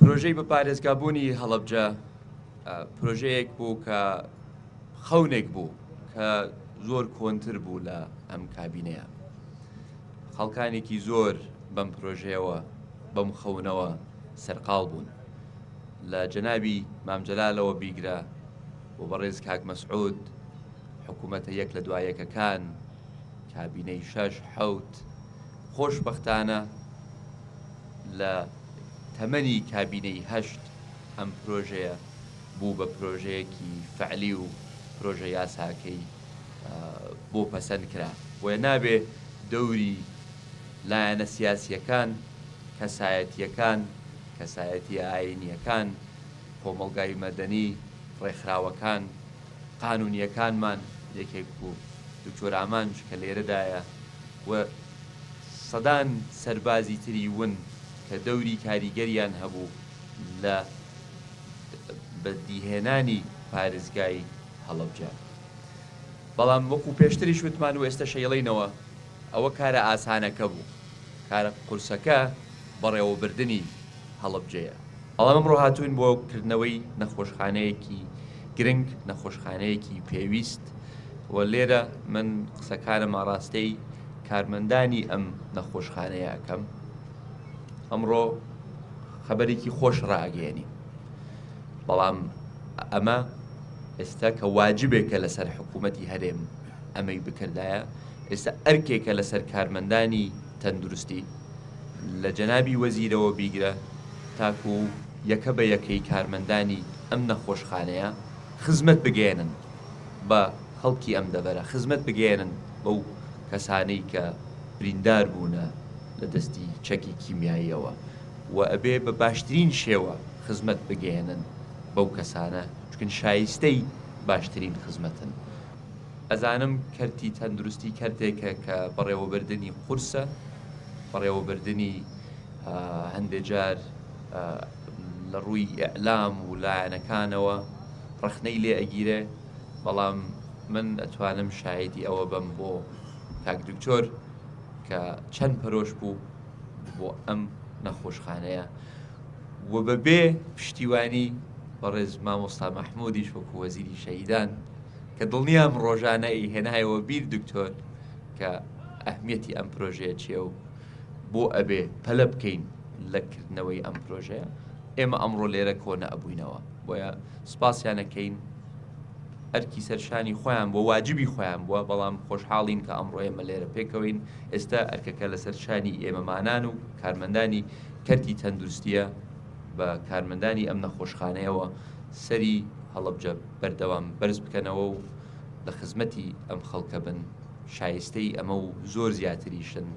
پرۆژەی بە پارێزگابوونی هەڵەبجە پرۆژەیەک بوو کە خەونێک بوو کە زۆر کۆنتر بوو لە ئەم کابینەیە. خەڵکانێکی زۆر بەم پرۆژەیەوە بەم خەونەوە سەرقاڵ بوون. لە جەنابی مامجەلالەوە بیگرە بۆ بەڕێز کاک مەسعود حکوومەتە یەک لە دوایەکەکان کابینەی 6-7 خۆشبەختانە لە تەمەنی کابینەی 8 ئەم پرۆژەیە بوو بە پرۆژەیەکی فعلی و پرۆژە یاساکەی بۆ پەسەند کرا. بۆیە نابێ دەوری لایەنە سیاسیەکان، کەسایەتیەکان، کەسایەتی ئاینیەکان، کۆمەڵگای مەدەنی، ڕێکخراوەکان، قانونیەکانمان یەکێک بوو. دکتۆر ئامانج کە لێرەدایە و سەدان سەربازی تری ون کە دەوری کاریگەریان هەبوو لە بەدیهێنانی پارێزگای هەڵەبجە. بەڵام وەکو پێشتریش وتمان و ئێستا شەیڵینەوە ئەوە کارە ئاسانەکە بوو. کارە قورسەکە بەڕێوەبردننی هەڵەبجەیە. بەڵام ئەمڕۆ هاتوون بۆ کردنەوەی نەخۆشخانەیەکی گرنگ، نەخۆشخانەیەکی پێویست و لێرە من قسەکانم ئاڕاستەی کارمەندانی ئەم نەخۆشخانەیە ئەکەم. ئەمڕۆ خەبەرێکی خۆش ڕاگەیەنی، بەڵام ئەمە ئێستا کە واجبێکە لەسەر حکوومەتی هەرێم ئەمەی بکردایە، ئێستا ئەرکێکە لەسەر کارمەندانی تەندروستی لە جەنابی وەزیرەوە بیگرە تاکو یەکە بە یەکەی کارمەندانی ئەم نەخۆشخانەیە خزمەت بگێنن بە خەڵکی ئەم دەبەرە، خزمەت بگێنن بەو کەسانەی کە بریندار بوونە لە دەستی چەکی کیمیاییەوە و ئەبێ بە باشترین شێوە خزمەت بگێنن بەو کەسانە، چکن شایستەی باشترین خزمەتن. ئەزانم کەرتی تەندروستی کەرتێکە کە بەڕێوەبردننی قورسە، بەڕێوەبردننی هەندێک جار لە ڕووی ئیعلام و لایەنەکانەوە ڕەخنەی لێ ئەگیرێ. بەڵام من ئەتوانم شایدی ئەوە بم بۆ کاک دکتۆر کە چەند پەرۆش بوو بۆ ئەم نەخۆشخانەیە و بەبێ پشتیوانی بەڕێز مامۆستا مەحموودیش وەکو وەزیری شەهیدان کە دڵنیام ڕۆژانەی هێنایەوە بیر دکتۆر کە ئەهمیەتی ئەم پرۆژەیە چییە و بۆ ئەبێ پەلە بکەین لە کردنەوەی ئەم پرۆژەیە. ئێمە ئەمڕۆ لێرە کۆنە ئەبووینەوە، بۆیە سپاسیانەکەین. ئەرکی سەرشانی خۆیان بۆ واجبی خۆیان بووە، بەڵام خۆشحاڵین کە ئەمڕۆ ئێمە لێرە پێکەوەین. ئێستا ئەرکەکە لە سەرشانی ئێمەمانان و کارمەندانی کەرتی تەندروستیە بە کارمەندانی ئەم نەخۆشخانەیەوە سەری هەڵەبجە بەردەوام بەرز بکەنەوە و لە خزمەتی ئەم خەڵکە بن، شایستەی ئەمە و زۆر زیاتریشن